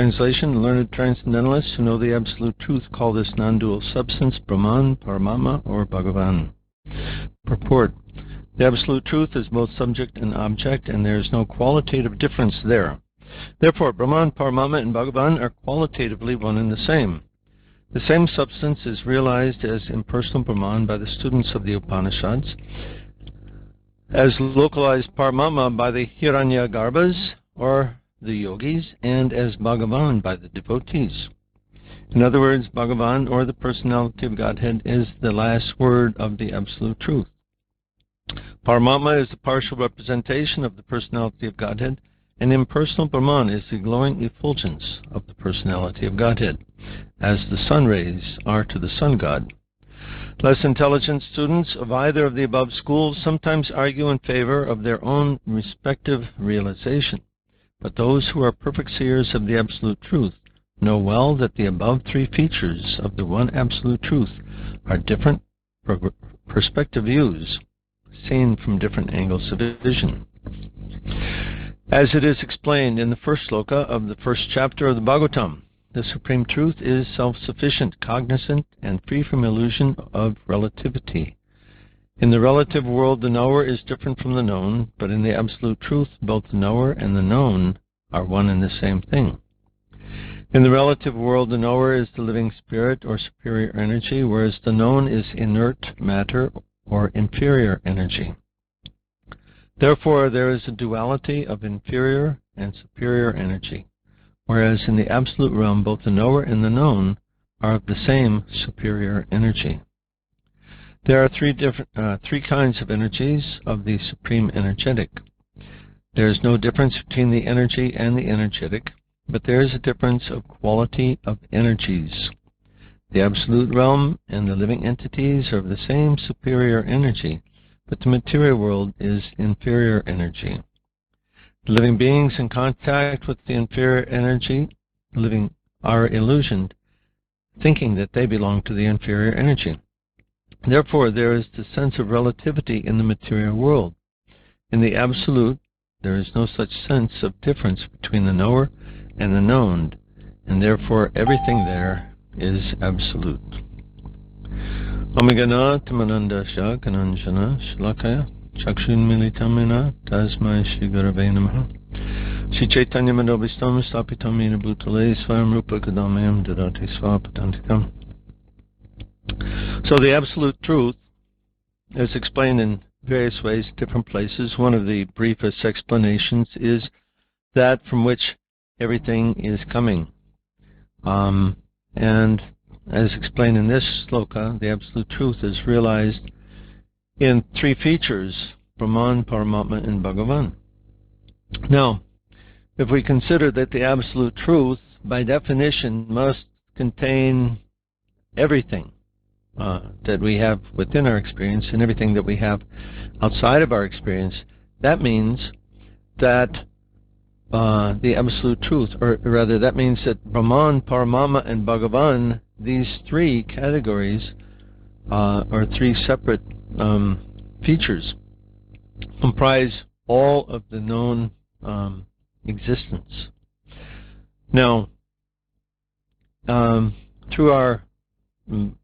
Translation: learned transcendentalists who know the absolute truth call this non-dual substance Brahman, Paramatma, or Bhagavan. Purport: the absolute truth is both subject and object, and there is no qualitative difference there. Therefore, Brahman, Paramatma, and Bhagavan are qualitatively one and the same. The same substance is realized as impersonal Brahman by the students of the Upanishads, as localized Paramatma by the Hiranyagarbhas, or the yogis, and as Bhagavan by the devotees. In other words, Bhagavan, or the personality of Godhead, is the last word of the absolute truth. Paramatma is the partial representation of the personality of Godhead, and impersonal Brahman is the glowing effulgence of the personality of Godhead, as the sun rays are to the sun god. Less intelligent students of either of the above schools sometimes argue in favor of their own respective realization, but those who are perfect seers of the absolute truth know well that the above three features of the one absolute truth are different perspective views, seen from different angles of vision. As it is explained in the first sloka of the first chapter of the Bhagavatam, the Supreme Truth is self-sufficient, cognizant, and free from illusion of relativity. In the relative world, the knower is different from the known, but in the absolute truth, both the knower and the known are one and the same thing. In the relative world, the knower is the living spirit or superior energy, whereas the known is inert matter or inferior energy. Therefore, there is a duality of inferior and superior energy, whereas in the absolute realm, both the knower and the known are of the same superior energy. There are three kinds of energies of the supreme energetic. There is no difference between the energy and the energetic, but there is a difference of quality of energies. The absolute realm and the living entities are of the same superior energy, but the material world is inferior energy. The living beings in contact with the inferior energy are illusioned, thinking that they belong to the inferior energy. Therefore, there is the sense of relativity in the material world. In the absolute, there is no such sense of difference between the knower and the known, and therefore everything there is absolute. Omigana Tamananda Shakananjana Shlakaya Chakshun Militamina Tasmai Shri Gurave Namaha Shri Chaitanya Madobhistam Stapitamina Bhutale Swam Rupa Kadamayam Dadati Swapatantikam. So the absolute truth is explained in various ways, different places. One of the briefest explanations is that from which everything is coming. And as explained in this sloka, the absolute truth is realized in three features: Brahman, Paramatma, and Bhagavan. Now, if we consider that the absolute truth, by definition, must contain everything that we have within our experience and everything that we have outside of our experience, that means that the absolute truth, or rather that means that Brahman, Paramatma, and Bhagavan, these three categories, or three separate features, comprise all of the known existence. Now, through our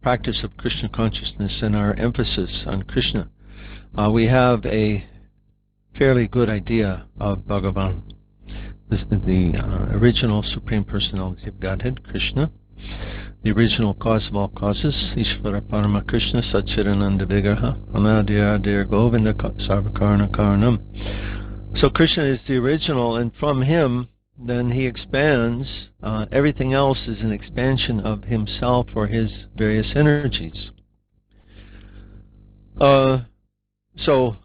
practice of Krishna consciousness and our emphasis on Krishna, we have a fairly good idea of Bhagavan, the original Supreme Personality of Godhead, Krishna, the original cause of all causes, Ishvara Parama Krishna Satchidananda Vigraha, Anadya Govinda Sarvakarna Karanam. So Krishna is the original, and from him, then he expands. Everything else is an expansion of himself or his various energies. So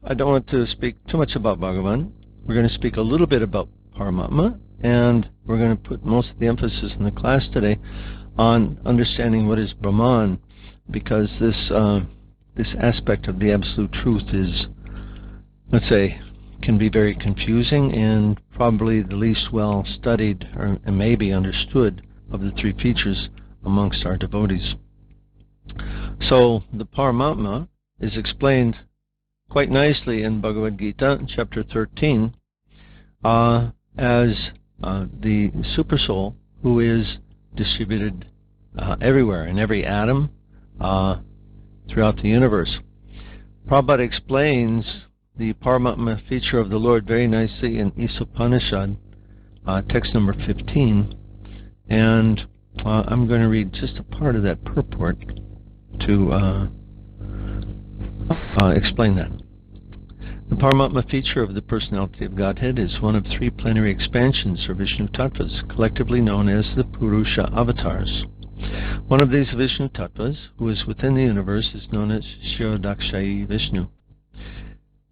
I don't want to speak too much about Bhagavan. We're going to speak a little bit about Paramatma, and we're going to put most of the emphasis in the class today on understanding what is Brahman, because this aspect of the absolute truth is, let's say, can be very confusing and probably the least well studied or maybe understood of the three features amongst our devotees. So the Paramatma is explained quite nicely in Bhagavad-Gita, chapter 13, as the Supersoul, who is distributed everywhere, in every atom, throughout the universe. Prabhupada explains the Paramatma feature of the Lord very nicely in Isopanishad, text number 15, and I'm going to read just a part of that purport to explain that. The Paramatma feature of the personality of Godhead is one of three plenary expansions or Vishnu Tattvas, collectively known as the Purusha avatars. One of these Vishnu Tattvas, who is within the universe, is known as Kshirodakshayi Vishnu.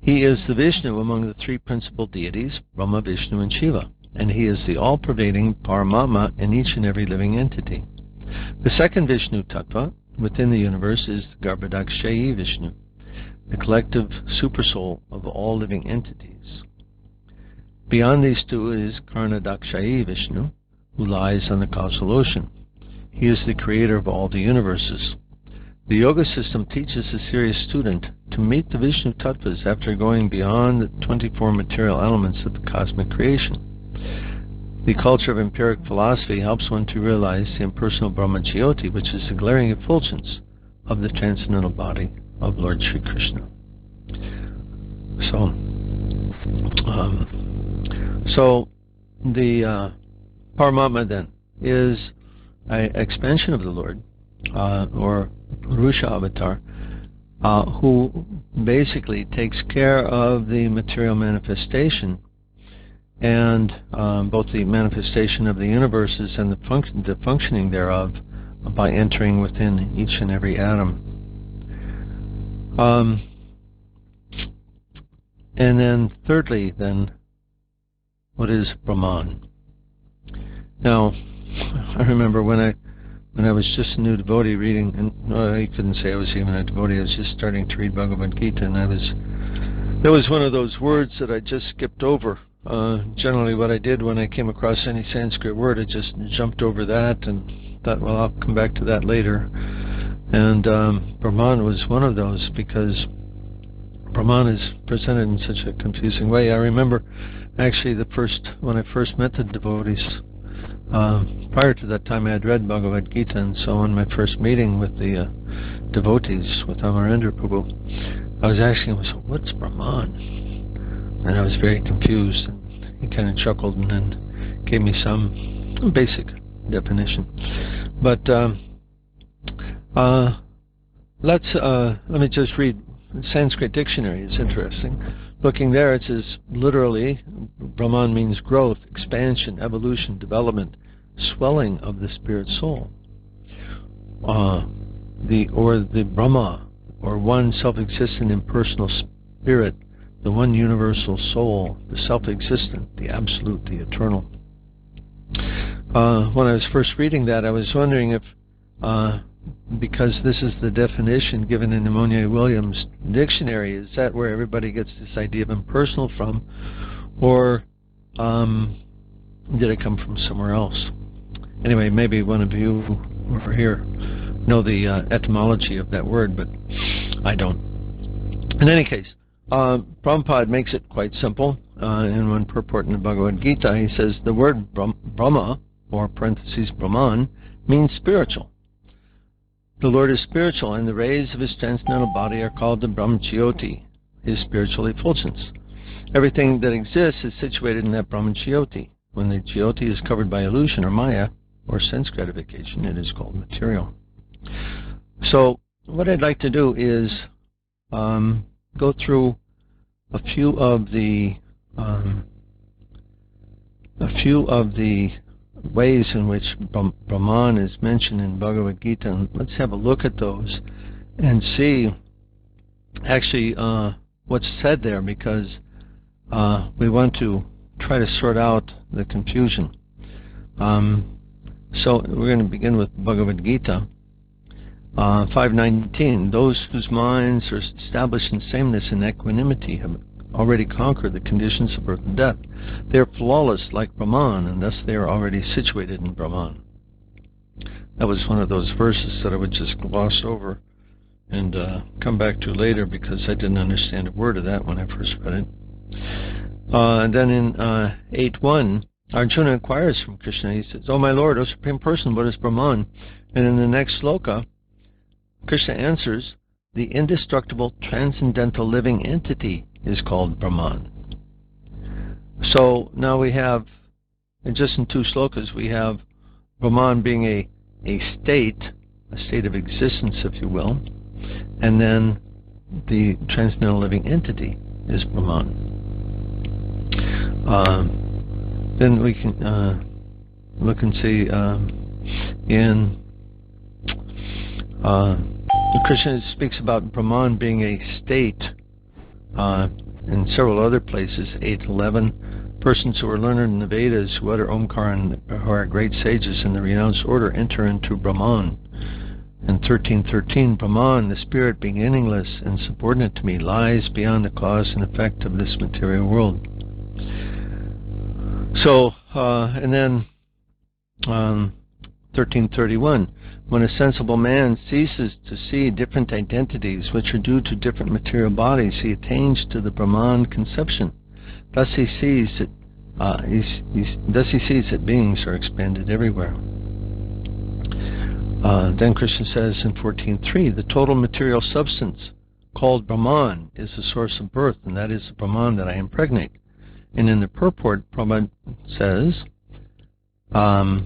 He is the Vishnu among the three principal deities, Brahma, Vishnu, and Shiva, and he is the all-pervading Paramatma in each and every living entity. The second Vishnu Tattva within the universe is the Garbhodakshayi Vishnu, the collective supersoul of all living entities. Beyond these two is Karnadakshayi Vishnu, who lies on the causal ocean. He is the creator of all the universes. The yoga system teaches the serious student to meet the Vishnu Tattvas after going beyond the 24 material elements of the cosmic creation. The culture of empiric philosophy helps one to realize the impersonal Brahma Jyoti, which is the glaring effulgence of the transcendental body of Lord Sri Krishna. So the Paramatma then is an expansion of the Lord, or Purusha avatar, who basically takes care of the material manifestation, and both the manifestation of the universes and the functioning thereof by entering within each and every atom. And then thirdly, then, what is Brahman? Now, I remember when I was just a new devotee reading, and I couldn't say I was even a devotee, I was just starting to read Bhagavad-Gita, and there was one of those words that I just skipped over. Generally what I did when I came across any Sanskrit word, I just jumped over that and thought, well, I'll come back to that later. And Brahman was one of those, because Brahman is presented in such a confusing way. I remember actually when I first met the devotees, prior to that time I had read Bhagavad-Gita, and so in my first meeting with the devotees, with Amarendra Prabhu, I was asking him, what's Brahman? And I was very confused, and he kind of chuckled and then gave me some basic definition. But let me just read Sanskrit dictionary. It's interesting. Looking there, it says literally, Brahman means growth, expansion, evolution, development, swelling of the spirit soul. The Brahma, or one self-existent impersonal spirit, the one universal soul, the self-existent, the absolute, the eternal. When I was first reading that, I was wondering if, because this is the definition given in the Monier-Williams dictionary, is that where everybody gets this idea of impersonal from, or did it come from somewhere else? Anyway, maybe one of you over here know the etymology of that word, but I don't. In any case, Prabhupada makes it quite simple. In one purport in the Bhagavad-Gita, he says the word Brahma, or parentheses Brahman, means spiritual. The Lord is spiritual, and the rays of his transcendental body are called the Brahma Jyoti, his spiritual effulgence. Everything that exists is situated in that Brahma Jyoti. When the Jyoti is covered by illusion or Maya, or sense gratification, it is called material. So, what I'd like to do is go through a few of the ways in which Brahman is mentioned in Bhagavad-Gita, and let's have a look at those and see actually what's said there, because we want to try to sort out the confusion. So we're going to begin with Bhagavad-Gita 5:19. Those whose minds are established in sameness and equanimity have already conquered the conditions of birth and death. They are flawless like Brahman, and thus they are already situated in Brahman. That was one of those verses that I would just gloss over and come back to later, because I didn't understand a word of that when I first read it. And then in 8:1, Arjuna inquires from Krishna. He says, "Oh my Lord, O Supreme Person, what is Brahman?" And in the next sloka, Krishna answers, "The indestructible, transcendental living entity is called Brahman." So now we have, and just in 2 slokas, we have Brahman being a state of existence, if you will, and then the transcendental living entity is Brahman. Then we can look and see in Krishna speaks about Brahman being a state in several other places, 8:11. Persons who are learned in the Vedas, who utter Omkar, and who are great sages in the renounced order, enter into Brahman. And 13:13, Brahman, the spirit beginningless and subordinate to me, lies beyond the cause and effect of this material world. So, and then 13:31, when a sensible man ceases to see different identities which are due to different material bodies, he attains to the Brahman conception. Thus he sees that beings are expanded everywhere. Then Krishna says in 14:3, the total material substance called Brahman is the source of birth, and that is the Brahman that I impregnate. And in the purport, Prabhupada says, the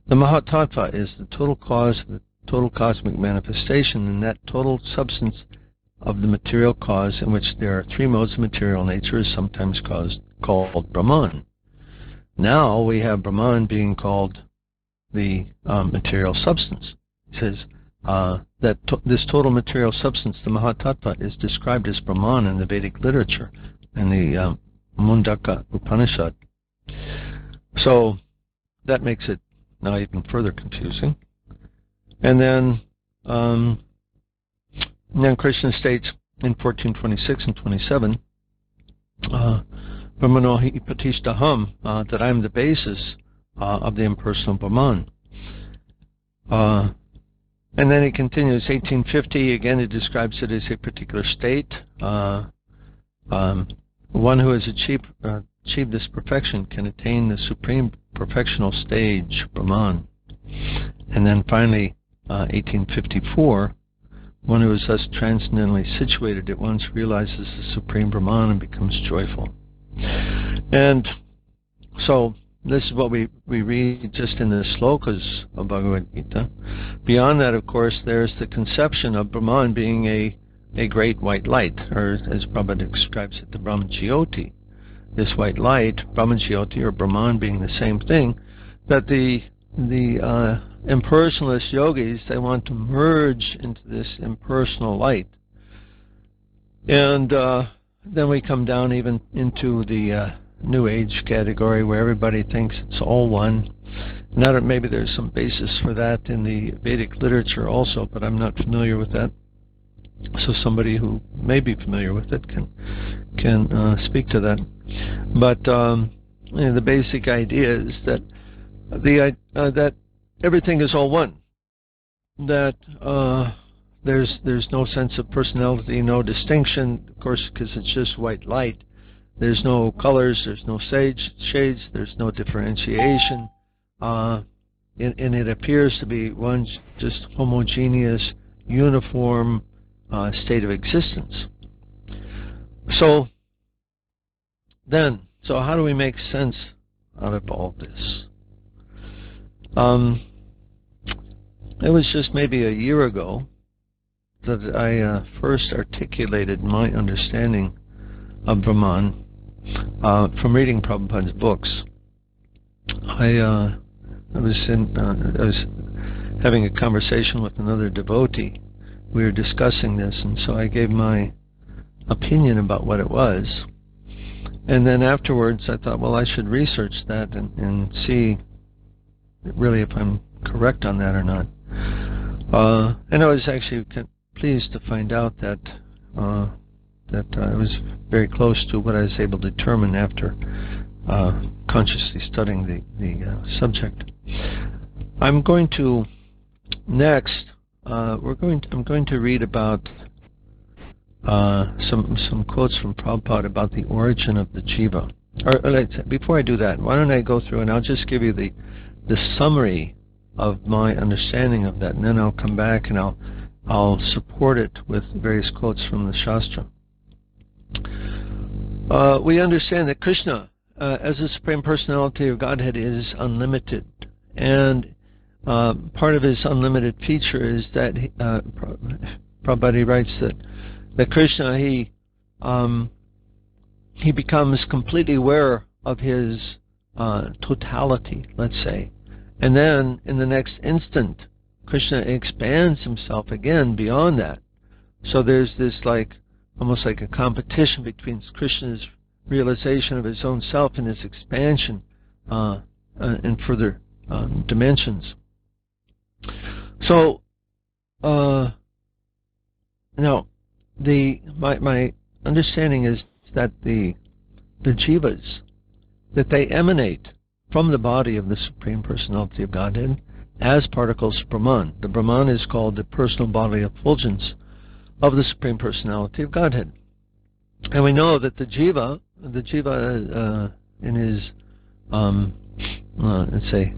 Mahatattva is the total cause of the total cosmic manifestation, and that total substance of the material cause, in which there are 3 modes of material nature, is sometimes called Brahman. Now we have Brahman being called the material substance. It says that this total material substance, the Mahatattva, is described as Brahman in the Vedic literature, in the Mundaka Upanishad. So that makes it now even further confusing. And then Krishna states in 14:26 and 27, Brahmanohi Patishtaham, that I am the basis of the impersonal Brahman. And then he continues, 1850, again he describes it as a particular state. One who has achieved this perfection can attain the supreme perfectional stage, Brahman. And then finally, 1854, one who is thus transcendently situated at once realizes the supreme Brahman and becomes joyful. And so this is what we read just in the slokas of Bhagavad-Gita. Beyond that, of course, there's the conception of Brahman being a great white light, or as Prabhupada describes it, the Brahman Jyoti. This white light, Brahman Jyoti, or Brahman being the same thing, that the impersonalist yogis, they want to merge into this impersonal light. And then we come down even into the New Age category, where everybody thinks it's all one. Now that maybe there's some basis for that in the Vedic literature also, but I'm not familiar with that. So somebody who may be familiar with it can speak to that. But the basic idea is that that everything is all one. That there's no sense of personality, no distinction, of course, because it's just white light. There's no colors, there's no shades, there's no differentiation, and it appears to be one just homogeneous, uniform state of existence. So how do we make sense out of all this? It was just maybe a year ago that I first articulated my understanding of Brahman from reading Prabhupada's books. I was having a conversation with another devotee. We were discussing this, and so I gave my opinion about what it was. And then afterwards I thought, well, I should research that and see really if I'm correct on that or not. And I was actually pleased to find out that I was very close to what I was able to determine after consciously studying the subject. I'm going to next. I'm going to read about some quotes from Prabhupada about the origin of the jiva. Before I do that, why don't I go through and I'll just give you the summary of my understanding of that, and then I'll come back and I'll support it with various quotes from the Shastra. We understand that Krishna, as the Supreme Personality of Godhead, is unlimited, and part of his unlimited feature is that Prabhupada writes that Krishna, he becomes completely aware of his totality, let's say, and then in the next instant Krishna expands himself again beyond that. So there's this almost like a competition between Krishna's realization of his own self and his expansion in further dimensions. So now my understanding is that the jivas, that they emanate from the body of the Supreme Personality of Godhead as particles of Brahman. The Brahman is called the personal bodily effulgence of the Supreme Personality of Godhead. And we know that the jiva in his, let's say,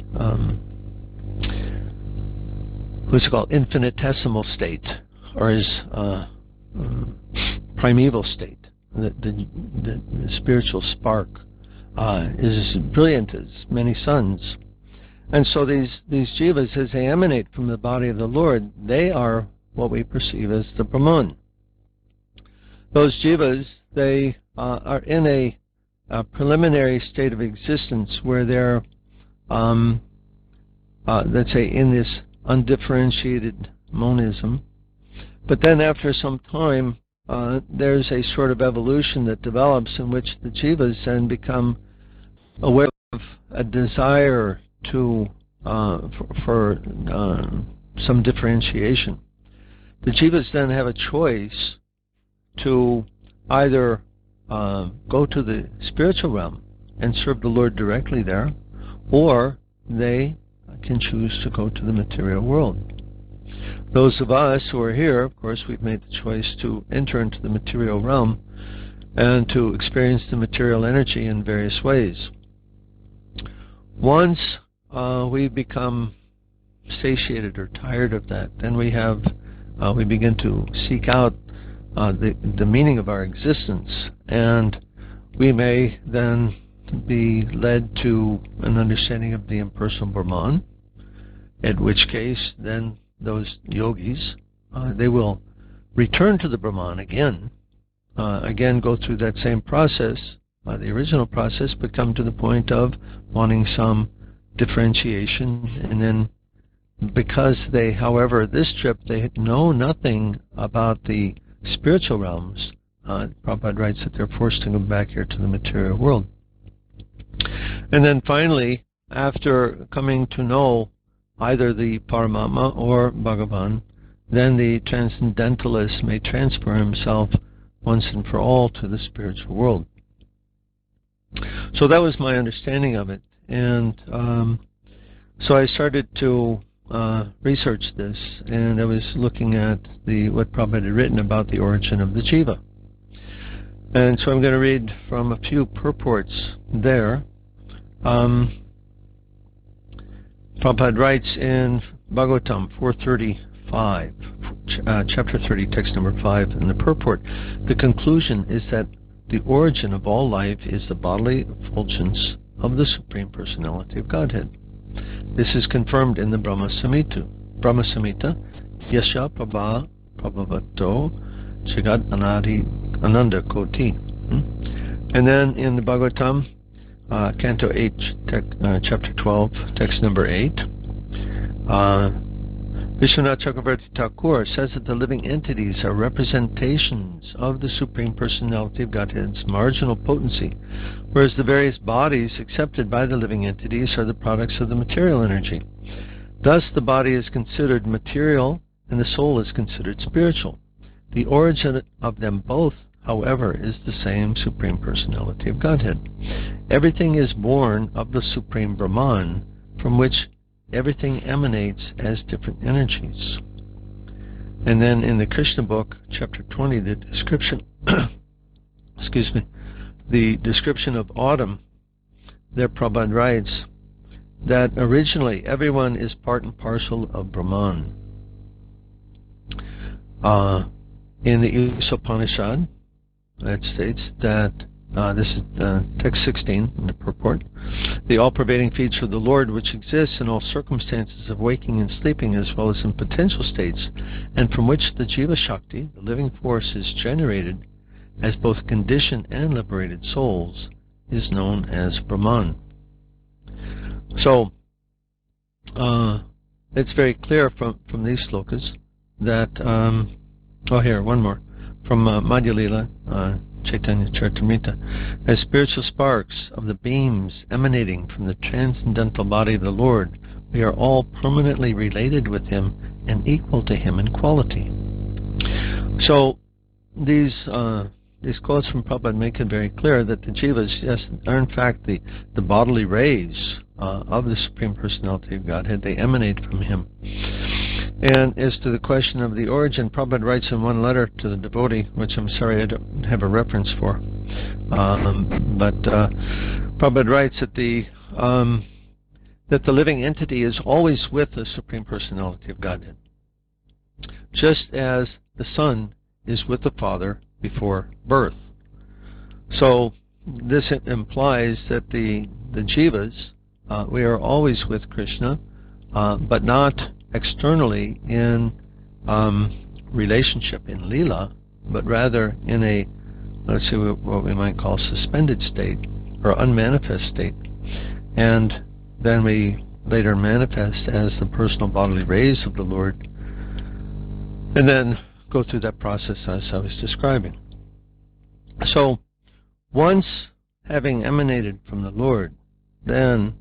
what's it called, infinitesimal state, or his primeval state, the spiritual spark, is as brilliant as many suns. And so these jivas, as they emanate from the body of the Lord, they are what we perceive as the Brahman. Those jivas, they are in a preliminary state of existence where they're, let's say, in this undifferentiated monism. But then after some time, there's a sort of evolution that develops in which the jivas then become aware of a desire to for some differentiation. The jivas then have a choice to either go to the spiritual realm and serve the Lord directly there, or they can choose to go to the material world. Those of us who are here, of course, we've made the choice to enter into the material realm and to experience the material energy in various ways. Once we become satiated or tired of that, then we begin to seek out the meaning of our existence, and we may then be led to an understanding of the impersonal Brahman, in which case then those yogis, they will return to the Brahman again go through that same process, the original process, but come to the point of wanting some differentiation. And then because they, however, this trip, they know nothing about the spiritual realms, Prabhupada writes that they're forced to go back here to the material world. And then finally, after coming to know either the Paramatma or Bhagavan, then the transcendentalist may transfer himself once and for all to the spiritual world. So that was my understanding of it. And so I started to research this, and I was looking at what Prabhupada had written about the origin of the jiva. And so I'm going to read from a few purports there. Prabhupada writes in Bhagavatam 435, chapter 30, text number 5, in the purport, the conclusion is that the origin of all life is the bodily effulgence of the Supreme Personality of Godhead. This is confirmed in the Brahma Samhita, Yasha Prabhavato Jagat Ananda Koti. And then in the Bhagavatam, Canto 8, chapter 12, text number 8, Vishwanath Chakravarti Thakur says that the living entities are representations of the Supreme Personality of Godhead's marginal potency, whereas the various bodies accepted by the living entities are the products of the material energy. Thus, the body is considered material and the soul is considered spiritual. The origin of them both, however, is the same Supreme Personality of Godhead. Everything is born of the Supreme Brahman, from which everything emanates as different energies. And then in the Krishna book, chapter 20, the description the description of autumn, there Prabhupada writes that originally everyone is part and parcel of Brahman. In the Upanishad, it states that, this is text 16 in the purport, the all-pervading feature of the Lord which exists in all circumstances of waking and sleeping as well as in potential states, and from which the Jiva Shakti, the living force, is generated as both conditioned and liberated souls, is known as Brahman. So, it's very clear from these slokas that, here, one more, from Madhya Lila, Chaitanya Charitamrita, as spiritual sparks of the beams emanating from the transcendental body of the Lord, we are all permanently related with Him and equal to Him in quality. So, these quotes from Prabhupada make it very clear that the jivas, yes, are in fact the bodily rays of the Supreme Personality of Godhead. They emanate from Him. And as to the question of the origin, Prabhupada writes in one letter to the devotee, which I'm sorry I don't have a reference for, but Prabhupada writes that the living entity is always with the Supreme Personality of Godhead, just as the Son is with the Father before birth. So this implies that the jivas, we are always with Krishna, but not externally in relationship in Leela, but rather in a, let's say, what we might call suspended state or unmanifest state. And then we later manifest as the personal bodily rays of the Lord, and then go through that process as I was describing. So, once having emanated from the Lord, then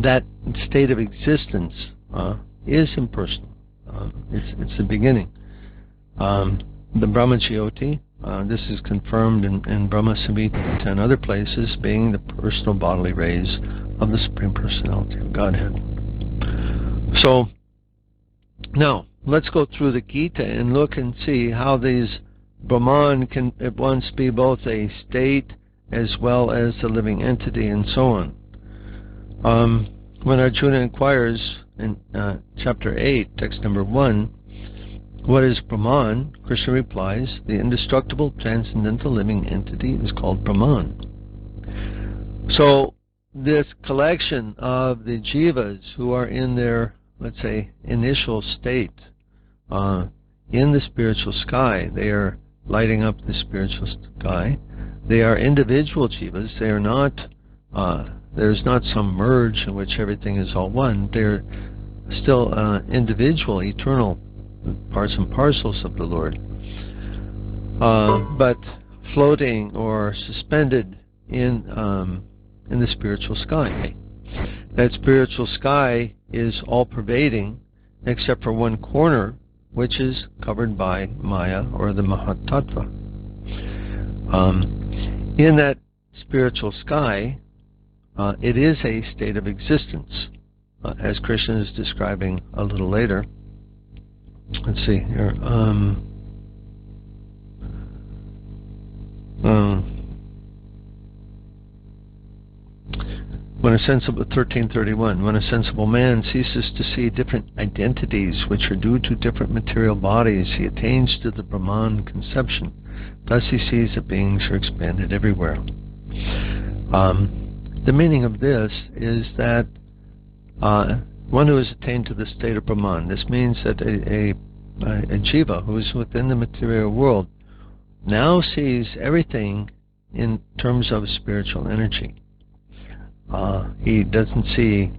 that state of existence is impersonal. It's the beginning. The Brahma Jyoti, this is confirmed in Brahma Samhita and other places, being the personal bodily rays of the Supreme Personality of Godhead. So, now, let's go through the Gita and look and see how these Brahman can at once be both a state as well as a living entity and so on. When Arjuna inquires in chapter 8, text number 1, what is Brahman? Krishna replies, the indestructible transcendental living entity is called Brahman. So, this collection of the jivas who are in their, let's say, initial state in the spiritual sky, they are lighting up the spiritual sky. They are individual jivas. They are not, there's not some merge in which everything is all one. They're still individual, eternal parts and parcels of the Lord, but floating or suspended in the spiritual sky. That spiritual sky is all-pervading, except for one corner, which is covered by Maya, or the Mahatattva. In that spiritual sky, it is a state of existence, as Krishna is describing a little later. Let's see here. When a sensible 1331, when a sensible man ceases to see different identities which are due to different material bodies, he attains to the Brahman conception. Thus he sees that beings are expanded everywhere. The meaning of this is that one who has attained to the state of Brahman, this means that a jiva who is within the material world now sees everything in terms of spiritual energy. He doesn't see,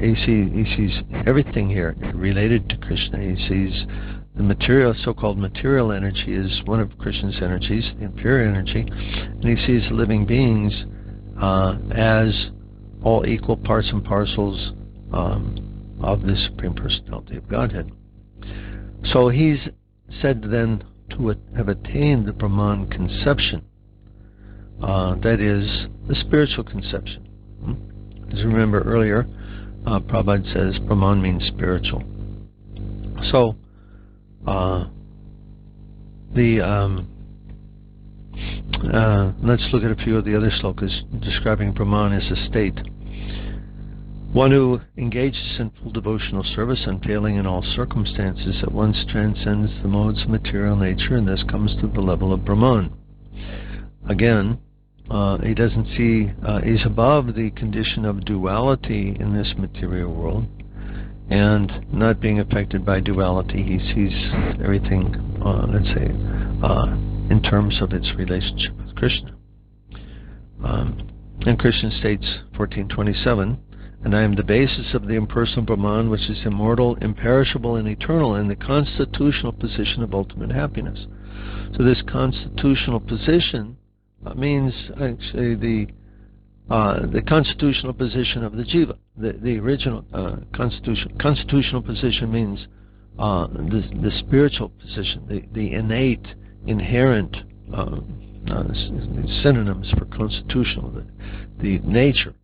he sees everything here related to Krishna. He sees the material, so-called material energy is one of Krishna's energies, the impure energy, and he sees the living beings as all equal parts and parcels of the Supreme Personality of Godhead. So he's said then to have attained the Brahman conception, that is, the spiritual conception. As you remember earlier, Prabhupada says Brahman means spiritual. So, Let's look at a few of the other slokas describing Brahman as a state. One who engages in full devotional service, unfailing in all circumstances, at once transcends the modes of material nature and thus comes to the level of Brahman. Again, he doesn't see, he's above the condition of duality in this material world, and not being affected by duality, he sees everything, let's say, in terms of its relationship with Krishna. And Krishna states, 1427, and I am the basis of the impersonal Brahman, which is immortal, imperishable, and eternal, in the constitutional position of ultimate happiness. So this constitutional position means actually the constitutional position of the jiva. The original constitutional position means the spiritual position, the innate, inherent synonyms for constitutional, the nature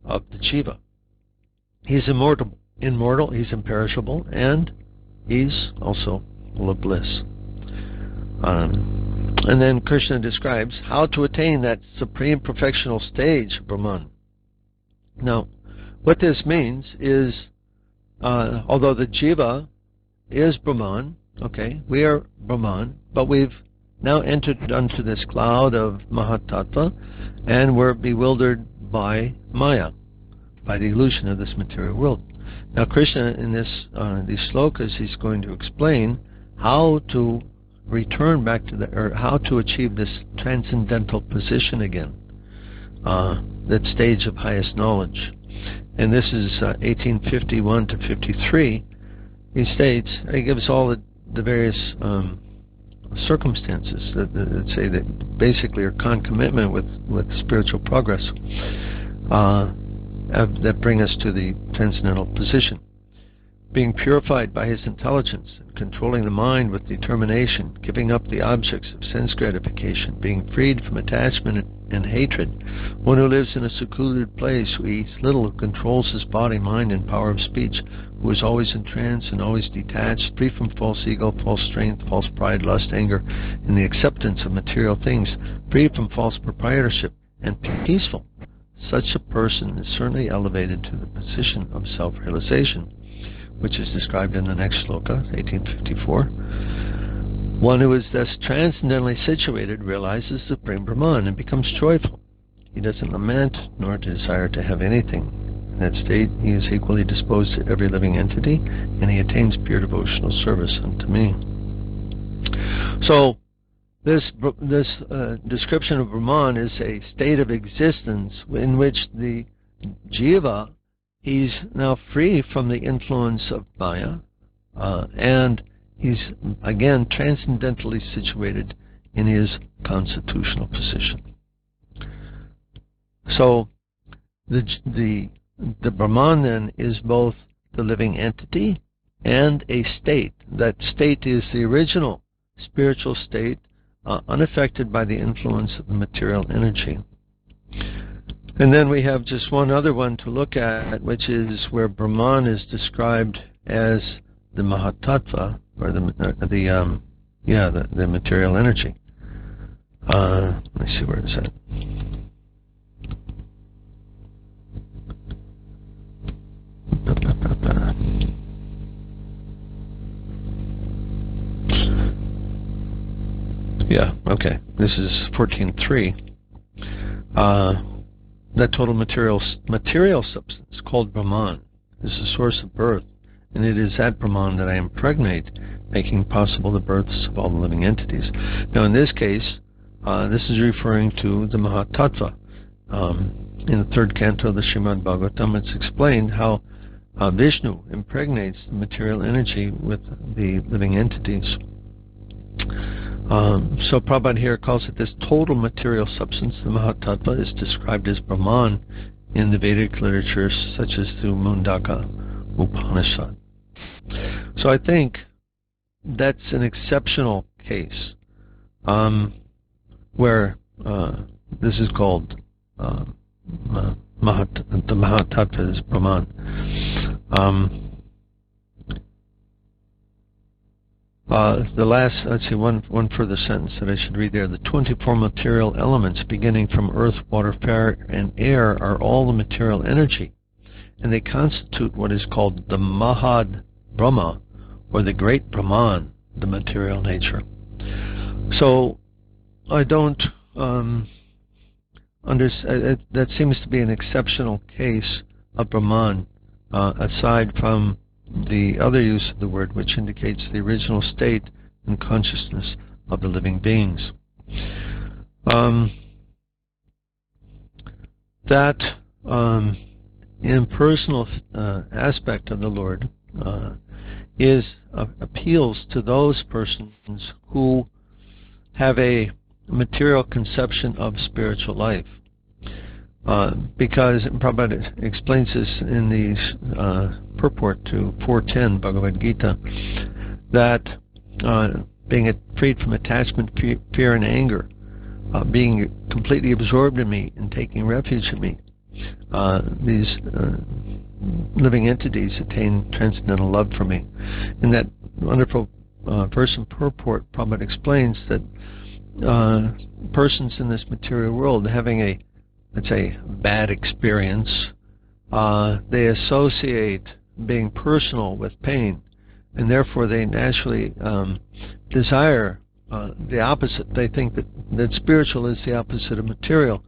of the jiva. He's immortal, he's imperishable, and he's also full of bliss. And then Krishna describes how to attain that supreme perfectional stage of Brahman. Now, what this means is, although the jiva is Brahman, okay, we are Brahman, but we've now entered onto this cloud of Mahatattva, and we're bewildered by Maya, by the illusion of this material world. Now, Krishna, in these slokas, he's going to explain how to return back to or how to achieve this transcendental position again, that stage of highest knowledge. And this is 1851 to 53. He states, he gives all the various circumstances that say that basically are concomitant with spiritual progress, that bring us to the transcendental position. Being purified by his intelligence, and controlling the mind with determination, giving up the objects of sense gratification, being freed from attachment and hatred, one who lives in a secluded place, who eats little, who controls his body, mind, and power of speech, who is always in trance and always detached, free from false ego, false strength, false pride, lust, anger, and the acceptance of material things, free from false proprietorship, and peaceful. Such a person is certainly elevated to the position of self-realization, which is described in the next sloka, 1854. One who is thus transcendently situated realizes the Supreme Brahman and becomes joyful. He doesn't lament nor desire to have anything. In that state, he is equally disposed to every living entity, and he attains pure devotional service unto me. So, this description of Brahman is a state of existence in which the jiva, he's now free from the influence of Maya, and he's again transcendentally situated in his constitutional position. So the Brahman then is both the living entity and a state. That state is the original spiritual state, unaffected by the influence of the material energy. And then we have just one other one to look at, which is where Brahman is described as the Mahatattva, or the material energy. Let me see, where is that? Yeah, okay. This is 14.3. That total material substance, called Brahman, is the source of birth, and it is that Brahman that I impregnate, making possible the births of all the living entities. Now, in this case, this is referring to the Mahatattva. In the third canto of the Srimad Bhagavatam, it's explained how Vishnu impregnates the material energy with the living entities. So Prabhupada here calls it this total material substance. The Mahatattva is described as Brahman in the Vedic literature, such as the Mundaka Upanishad. So I think that's an exceptional case where this is called the Mahatattva is Brahman. The last, let's see, one further sentence that I should read there. The 24 material elements, beginning from earth, water, fire, and air, are all the material energy, and they constitute what is called the Mahad Brahma, or the Great Brahman, the material nature. So I don't understand. That seems to be an exceptional case of Brahman, aside from the other use of the word, which indicates the original state and consciousness of the living beings. That impersonal aspect of the Lord appeals to those persons who have a material conception of spiritual life. Because Prabhupada explains this in the purport to 410 Bhagavad-Gita, that being freed from attachment, fear, and anger, being completely absorbed in me and taking refuge in me, these living entities attain transcendental love for me. In that wonderful verse and purport, Prabhupada explains that persons in this material world having a, let's say, bad experience, they associate being personal with pain, and therefore they naturally desire the opposite. They think that spiritual is the opposite of material.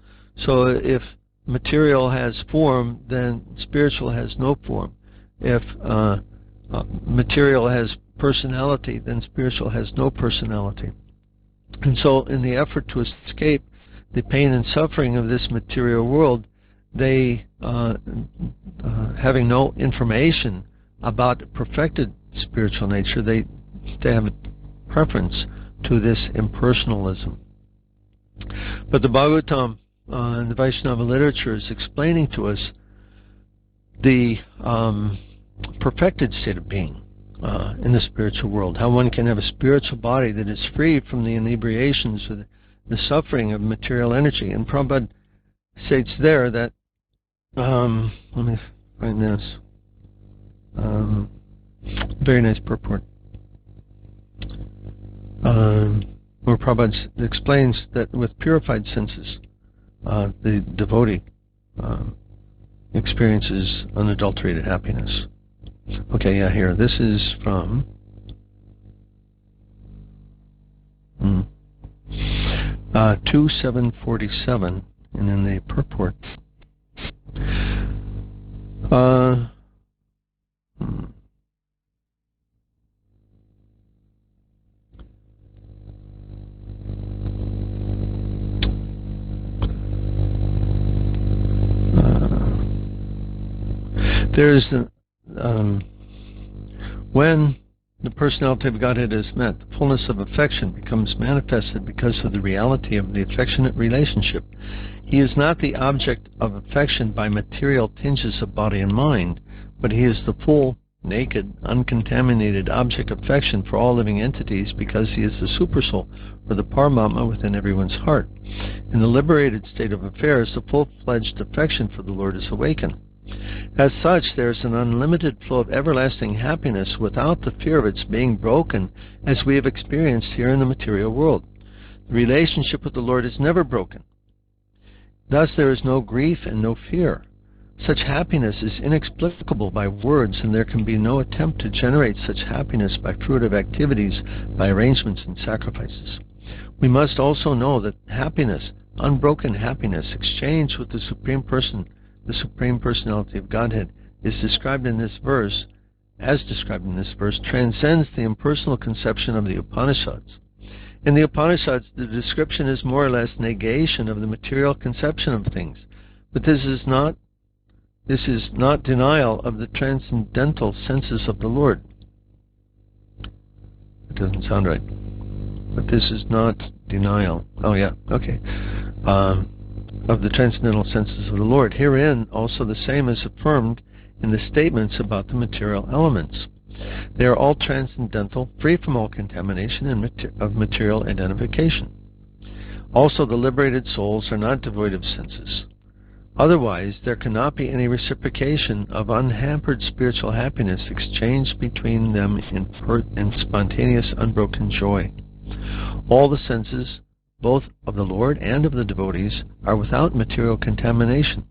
So if material has form, then spiritual has no form. If material has personality, then spiritual has no personality. And so in the effort to escape the pain and suffering of this material world, they, having no information about perfected spiritual nature, they have a preference to this impersonalism. But the Bhagavatam and the Vaishnava literature is explaining to us the perfected state of being in the spiritual world, how one can have a spiritual body that is free from the inebriations of the suffering of material energy. And Prabhupada states there that, let me find this, very nice purport, where Prabhupada explains that with purified senses, the devotee experiences unadulterated happiness. Okay, yeah, here. This is from 2747, and in the purport. There's when the personality of Godhead is met, the fullness of affection becomes manifested because of the reality of the affectionate relationship. He is not the object of affection by material tinges of body and mind, but he is the full, naked, uncontaminated object of affection for all living entities, because he is the supersoul, or the Paramatma, within everyone's heart. In the liberated state of affairs, the full-fledged affection for the Lord is awakened. As such, there is an unlimited flow of everlasting happiness without the fear of its being broken, as we have experienced here in the material world. The relationship with the Lord is never broken. Thus there is no grief and no fear. Such happiness is inexplicable by words, and there can be no attempt to generate such happiness by fruitive activities, by arrangements and sacrifices. We must also know that happiness, unbroken happiness, exchanged with the Supreme Person, the Supreme Personality of Godhead, is described in this verse, transcends the impersonal conception of the Upanishads. In the Upanishads, the description is more or less negation of the material conception of things, but this is not denial of the transcendental senses of the Lord. It doesn't sound right. But this is not denial. Oh yeah, okay. Of the transcendental senses of the Lord. Herein also the same is affirmed in the statements about the material elements. They are all transcendental, free from all contamination and of material identification. Also, the liberated souls are not devoid of senses. Otherwise, there cannot be any reciprocation of unhampered spiritual happiness exchanged between them in spontaneous, unbroken joy. All the senses, both of the Lord and of the devotees, are without material contamination.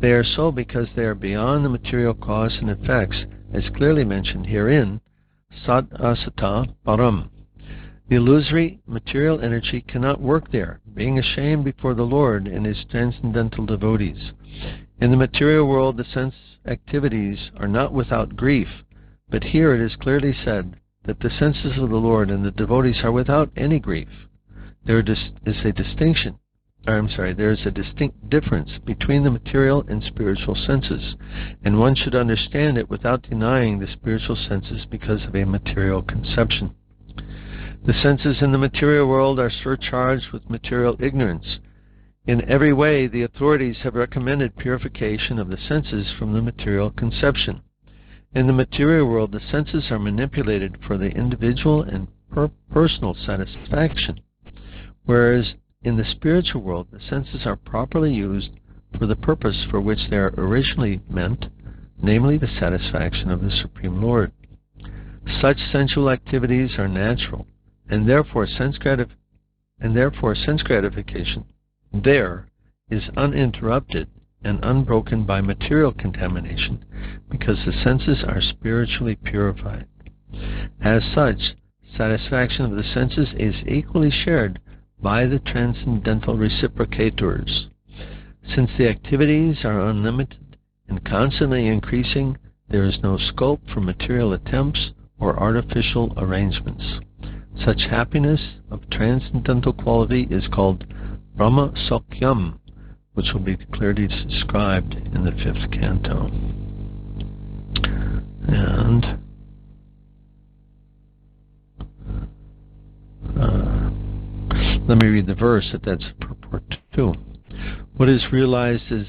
They are so because they are beyond the material cause and effects, as clearly mentioned herein, Sad Asata Param. The illusory material energy cannot work there, being ashamed before the Lord and His transcendental devotees. In the material world, the sense activities are not without grief, but here it is clearly said that the senses of the Lord and the devotees are without any grief. There is a distinct difference between the material and spiritual senses, and one should understand it without denying the spiritual senses because of a material conception. The senses in the material world are surcharged with material ignorance. In every way, the authorities have recommended purification of the senses from the material conception. In the material world, the senses are manipulated for the individual and personal satisfaction, whereas in the spiritual world, the senses are properly used for the purpose for which they are originally meant, namely the satisfaction of the Supreme Lord. Such sensual activities are natural, and therefore sense gratification there is uninterrupted and unbroken by material contamination, because the senses are spiritually purified. As such, satisfaction of the senses is equally shared by the transcendental reciprocators. Since the activities are unlimited and constantly increasing, there is no scope for material attempts or artificial arrangements. Such happiness of transcendental quality is called Brahma Sokyam, which will be clearly described in the 5th canto. And let me read the verse that's purport to. What is realized as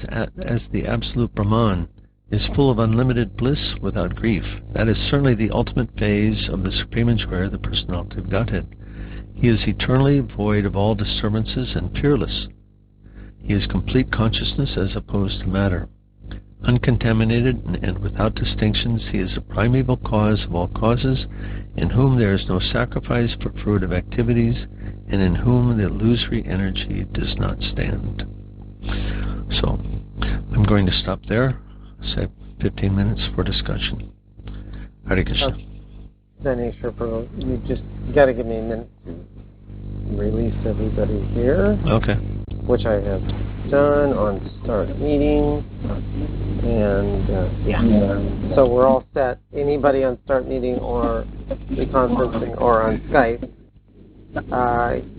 the absolute Brahman is full of unlimited bliss without grief. That is certainly the ultimate phase of the Supreme Enjoyer, the Personality of Godhead. He is eternally void of all disturbances and fearless. He is complete consciousness as opposed to matter. Uncontaminated and without distinctions, he is the primeval cause of all causes, in whom there is no sacrifice for fruitive activities, and in whom the illusory energy does not stand. So, I'm going to stop there. Say 15 minutes for discussion. Hare Krishna. Daneshwar Prabhu, you got to give me a minute to release everybody here. Okay. Which I have done on start meeting. And so we're all set. Anybody on start meeting or reconferencing or on Skype,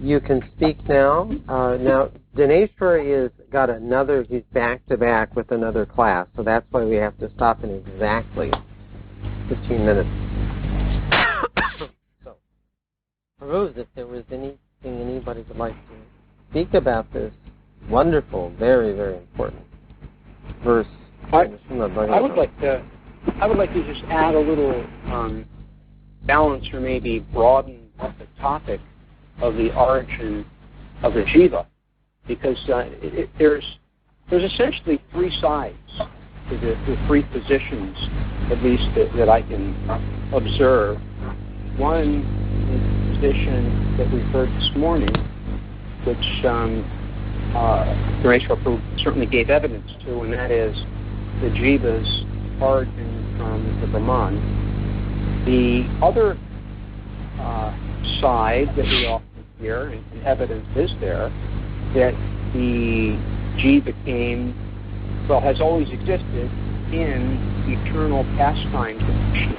you can speak now. Now, Daneshwar he's back to back with another class, so that's why we have to stop in exactly 15 minutes. So, Rose, if there was anything anybody would like to speak about this wonderful, very, very important verse. I would like to just add a little balance, or maybe broaden the topic of the origin of the jiva, because there's essentially three sides to the three positions, at least that I can observe. One is the position that we heard this morning, which Daneshwar Prabhu certainly gave evidence to, and that is the jiva's origin from the Brahman. The other side that we often hear, and evidence is there, that the jiva has always existed in eternal pastime condition.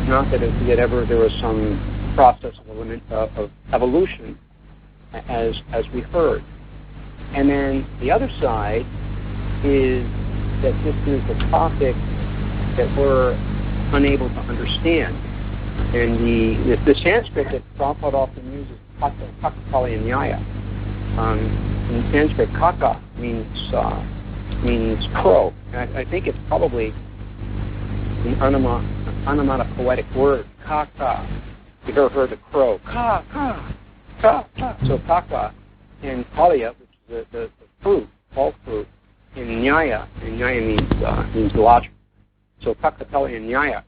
Not that there was some process of evolution, as we heard. And then the other side is that this is a topic that we're unable to understand. And the Sanskrit that Prabhupada often uses, Kakapali and Nyaya. In Sanskrit, kaka means crow. And I think it's probably an onomatopoetic word, kaka. You've ever heard the crow? Ka. So kaka, and palya, which is the fruit, all fruit, in Nyaya, and Nyaya means logic. So Kakapeli and Nyaya.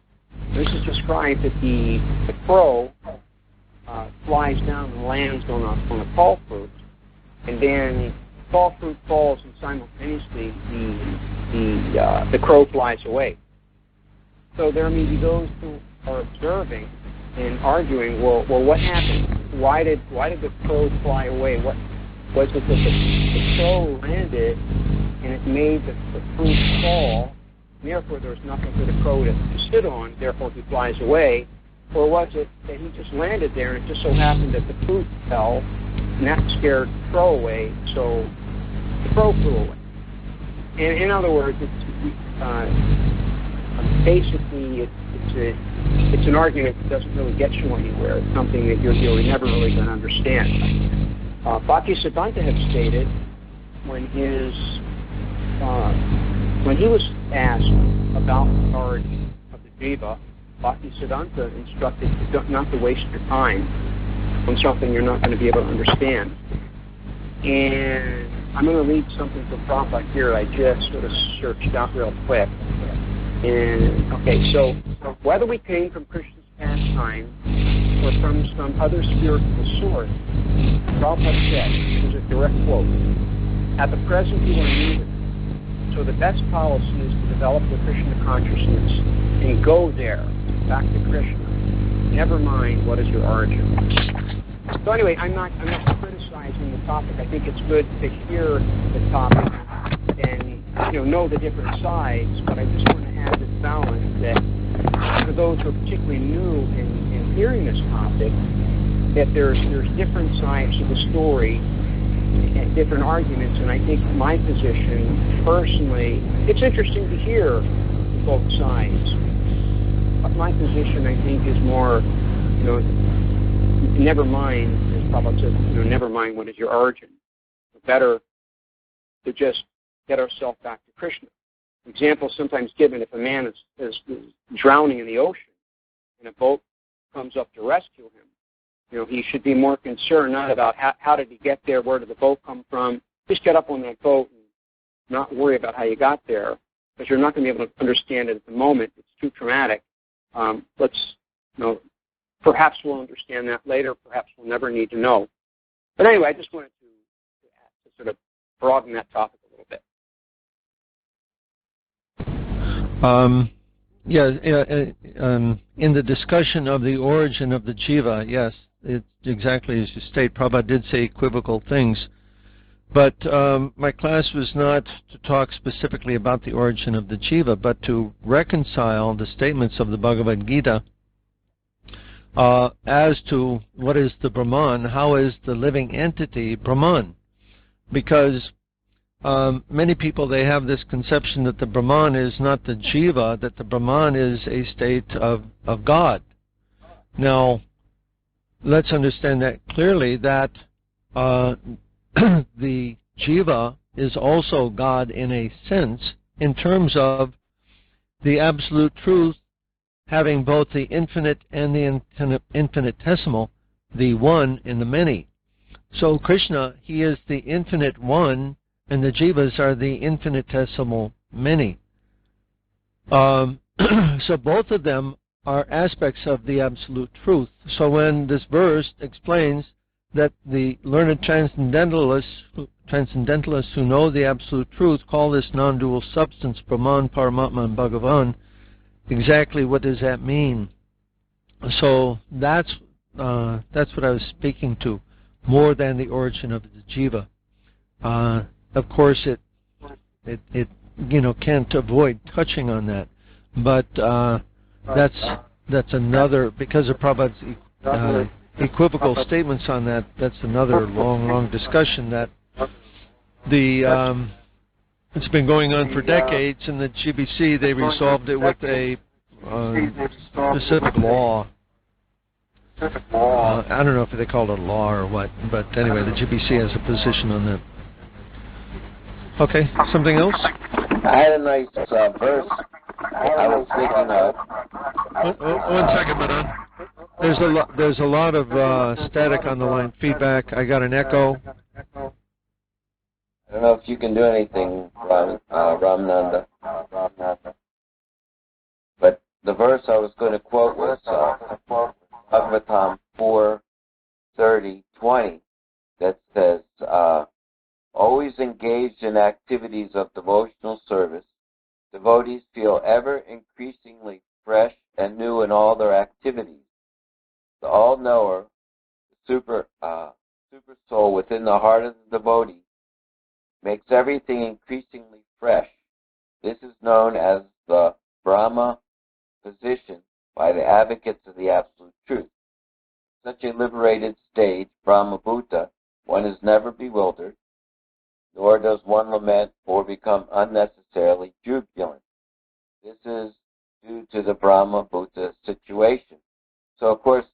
This is described that the crow flies down and lands on a fall fruit, and then the fall fruit falls, and simultaneously the crow flies away. So there may be those who are observing and arguing, well, what happened? Why did the crow fly away? What was it that the crow landed and it made the fruit fall? And therefore, there was nothing for the crow to sit on. Therefore, he flies away. Or was it that he just landed there and it just so happened that the fruit fell and that scared the crow away? So the crow flew away. And in other words, basically it's an argument that doesn't really get you anywhere. It's something that you're never really going to understand. Bhaktisiddhanta had stated when he was asked about the authority of the jiva, Bhaktisiddhanta instructed not to waste your time on something you're not going to be able to understand. And I'm going to read something from Prabhupada here I just sort of searched out real quick. And okay, so whether we came from Krishna's pastime or from some other spiritual source, Prabhupada said, this is a direct quote, at the present you are neither. So the best policy is to develop the Krishna consciousness and go there, back to Krishna. Never mind what is your origin. So anyway, I'm not criticizing the topic. I think it's good to hear the topic and know the different sides, but I just want to add this balance that for those who are particularly new in hearing this topic, that there's different sides to the story and different arguments, and I think my position, personally, it's interesting to hear both sides. But my position, I think, is more, never mind, as Prabhupada says, never mind what is your origin. Better to just get ourselves back to Krishna. Example sometimes given, if a man is drowning in the ocean and a boat comes up to rescue him, he should be more concerned not about how did he get there, where did the boat come from. Just get up on that boat and not worry about how you got there, because you're not going to be able to understand it at the moment. It's too traumatic. Perhaps we'll understand that later. Perhaps we'll never need to know. But anyway, I just wanted to sort of broaden that topic a little bit. In the discussion of the origin of the jiva, yes, it's exactly as you state. Prabhupada did say equivocal things, but my class was not to talk specifically about the origin of the jiva, but to reconcile the statements of the Bhagavad-Gita as to what is the Brahman, how is the living entity Brahman, because many people, they have this conception that the Brahman is not the jiva, that the Brahman is a state of God. Now, let's understand that clearly, that the jiva is also God in a sense, in terms of the absolute truth having both the infinite and the infinitesimal, the one and the many. So Krishna, he is the infinite one, and the jivas are the infinitesimal many. So both of them are aspects of the absolute truth. So when this verse explains that the learned transcendentalists who know the absolute truth call this non-dual substance Brahman, Paramatma, and Bhagavan, exactly what does that mean? So that's what I was speaking to, more than the origin of the jiva. Of course, it can't avoid touching on that, but that's another, because of Prabhupada's equivocal statements on that. That's another long discussion that it's been going on for decades, and the GBC, they resolved it with a specific law. I don't know if they called it a law or what, but anyway, the GBC has a position on that. Okay, something else? I had a nice verse I was thinking of. One second, Madan. There's a lot of static on the line, feedback. I got an echo. I don't know if you can do anything Ramananda. But the verse I was going to quote was Bhagavatam 4:30-20 that says, always engaged in activities of devotional service, devotees feel ever increasingly fresh and new in all their activities. The all-knower, the super soul within the heart of the devotee, makes everything increasingly fresh. This is known as the Brahma position by the advocates of the Absolute Truth. Such a liberated stage, Brahma Bhuta, one is never bewildered, nor does one lament or become unnecessarily jubilant. This is due to the Brahma Bhuta situation. So, of course,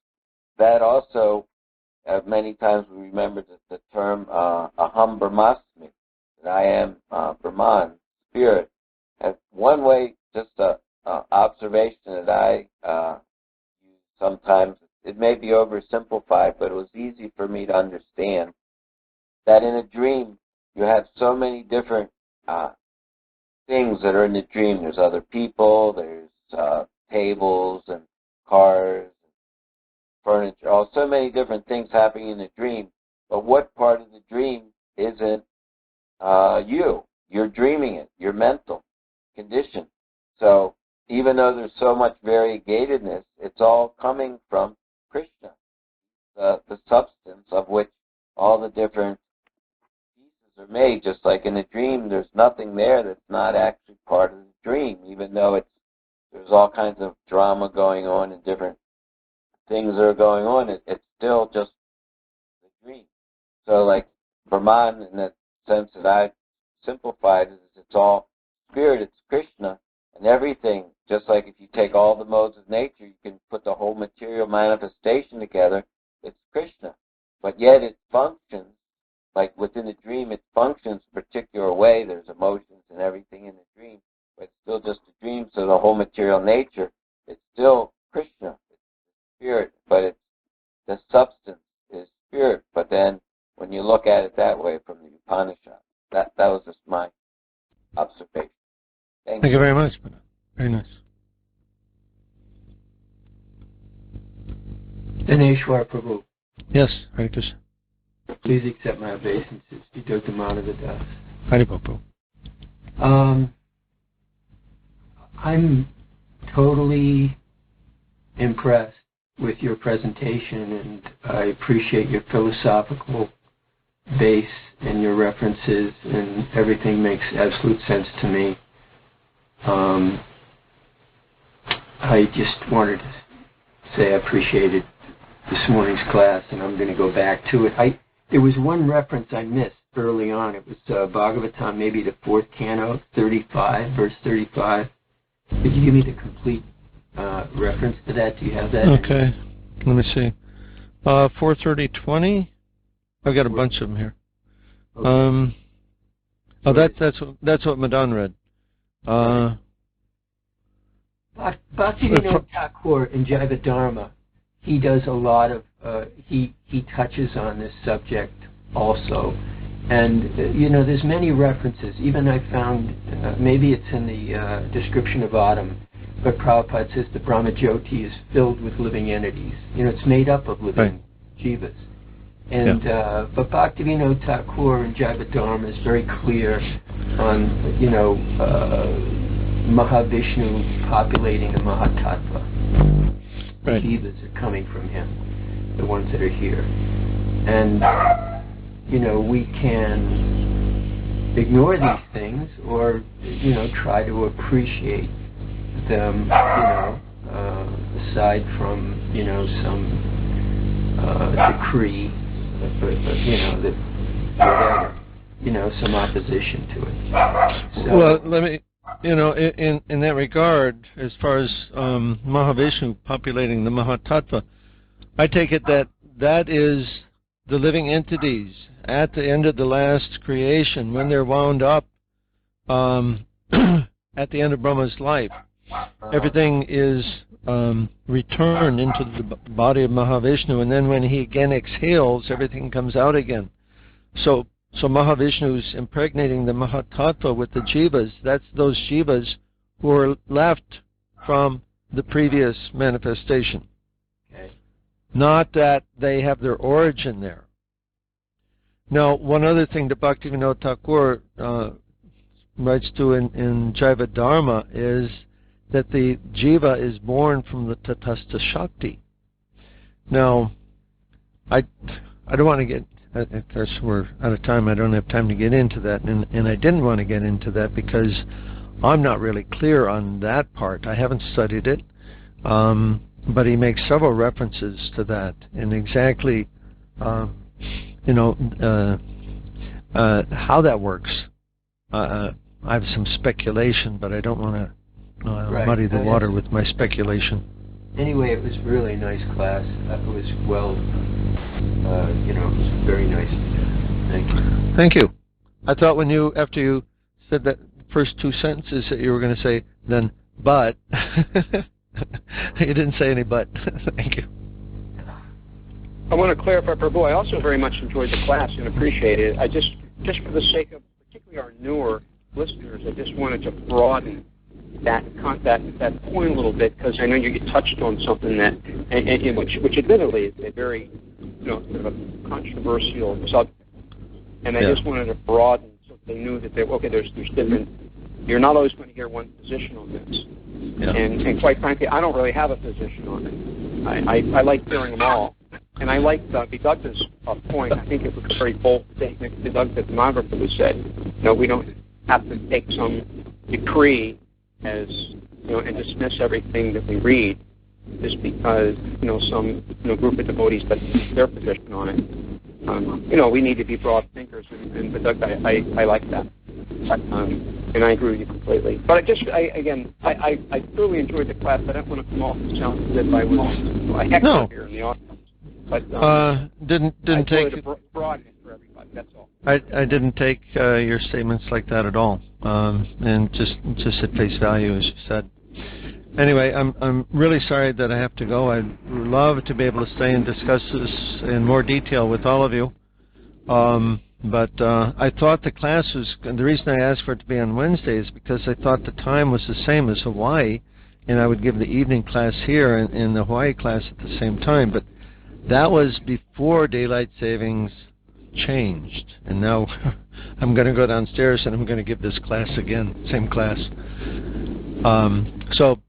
that also, many times we remember the term Aham Brahmasmi, that I am Brahman, spirit. And one way, just an observation that I use sometimes, it may be oversimplified, but it was easy for me to understand, that in a dream, you have so many different things that are in the dream. There's other people, there's tables and cars, and furniture, so many different things happening in the dream. But what part of the dream isn't you? You're dreaming it. You're mental condition. So even though there's so much variegatedness, it's all coming from Krishna, the substance of which all the different pieces are made. Just like in a dream, there's nothing there that's not actually part of the dream, even though there's all kinds of drama going on and different things that are going on. It's still just the dream. So like Brahman, in that sense that I simplified, is it's all spirit, it's Krishna, and everything. Just like if you take all the modes of nature, you can put the whole material manifestation together, it's Krishna. But yet it functions, like within the dream, it functions a particular way. There's emotions and everything in the dream, but it's still just a dream, so the whole material nature, it's still Krishna, it's spirit, but it's the substance is spirit. But then when you look at it that way from the Upanishad, that was just my observation. Thank you very much. Very nice. Dineshwar Prabhu. Yes, Hare Krishna. Please accept my obeisances. Vidoktamanavidas. Hare Prabhu. I'm totally impressed with your presentation, and I appreciate your philosophical base and your references, and everything makes absolute sense to me. I just wanted to say I appreciated this morning's class, and I'm going to go back to it. There was one reference I missed early on. It was Bhagavatam, maybe the 4th canto, 35, verse 35. Could you give me the complete reference to that? Do you have that? Okay. Let me see. 4:30:20. I've got a bunch of them here. Okay. That's what Madan read. Bhaktivinoda Thakur in Jivadharma, he does a lot of, he touches on this subject also. And, there's many references. Even I found, maybe it's in the description of Autumn, but Prabhupada says the Brahmajyoti is filled with living entities. It's made up of living jivas. And but Bhaktivinoda Thakur in Jivadharma is very clear on, Mahavishnu populating the Mahatattva. Right. The jivas are coming from him, the ones that are here. And, we can ignore these things or, try to appreciate them, aside from, some decree, that whatever, some opposition to it. So, well, let me, in that regard, as far as Mahavishnu populating the Mahatattva, I take it that is the living entities at the end of the last creation, when they're wound up at the end of Brahma's life. Everything is returned into the body of Mahavishnu, and then when he again exhales, everything comes out again. So So Mahavishnu's impregnating the Mahatattva with the jivas. That's those jivas who are left from the previous manifestation. Okay. Not that they have their origin there. Now, one other thing that Bhaktivinoda Thakur writes to in Jaiva Dharma is that the jiva is born from the Tatastha Shakti. Now, I don't want to get, of course we're out of time, I don't have time to get into that, and I didn't want to get into that because I'm not really clear on that part. I haven't studied it, but he makes several references to that, and exactly, how that works. I have some speculation, but I don't want to muddy the water with my speculation. Anyway, it was really a nice class. It was well, it was very nice. Thank you. Thank you. I thought after you said that first two sentences that you were going to say, then, but. You didn't say any but. Thank you. I want to clarify, Prabhu, I also very much enjoyed the class and appreciated it. I just for the sake of particularly our newer listeners, I just wanted to broaden that point a little bit, because I know you touched on something that, which admittedly is a very, sort of a controversial subject, and I just wanted to broaden so they knew that there's different. You're not always going to hear one position on this, and quite frankly, I don't really have a position on it. I like hearing them all, and I like Vidagta's point. I think it was a very bold statement Vidagta Mahaprabhu said. We don't have to take some decree as and dismiss everything that we read just because some group of devotees that's their position on it. We need to be broad thinkers, and I like that, and I agree with you completely. But I truly enjoyed the class. I don't want to come off and sound as if I was a heckler here in the audience. But didn't take to broaden it for everybody. That's all. I didn't take your statements like that at all, and just at face value, as you said. Anyway, I'm really sorry that I have to go. I'd love to be able to stay and discuss this in more detail with all of you. But I thought the class was, the reason I asked for it to be on Wednesday is because I thought the time was the same as Hawaii, and I would give the evening class here and the Hawaii class at the same time. But that was before daylight savings changed, and now I'm going to go downstairs and I'm going to give this class again, same class. So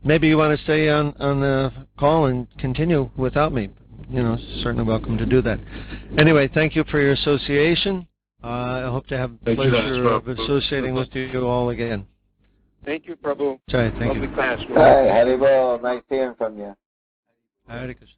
maybe you want to stay on the call and continue without me. Certainly welcome to do that. Anyway, thank you for your association. I hope to have the pleasure of associating with you all again. Thank you, Prabhu. Thank Lovely you. class. Hi, Haribol. Nice hearing from you. Hare Krishna.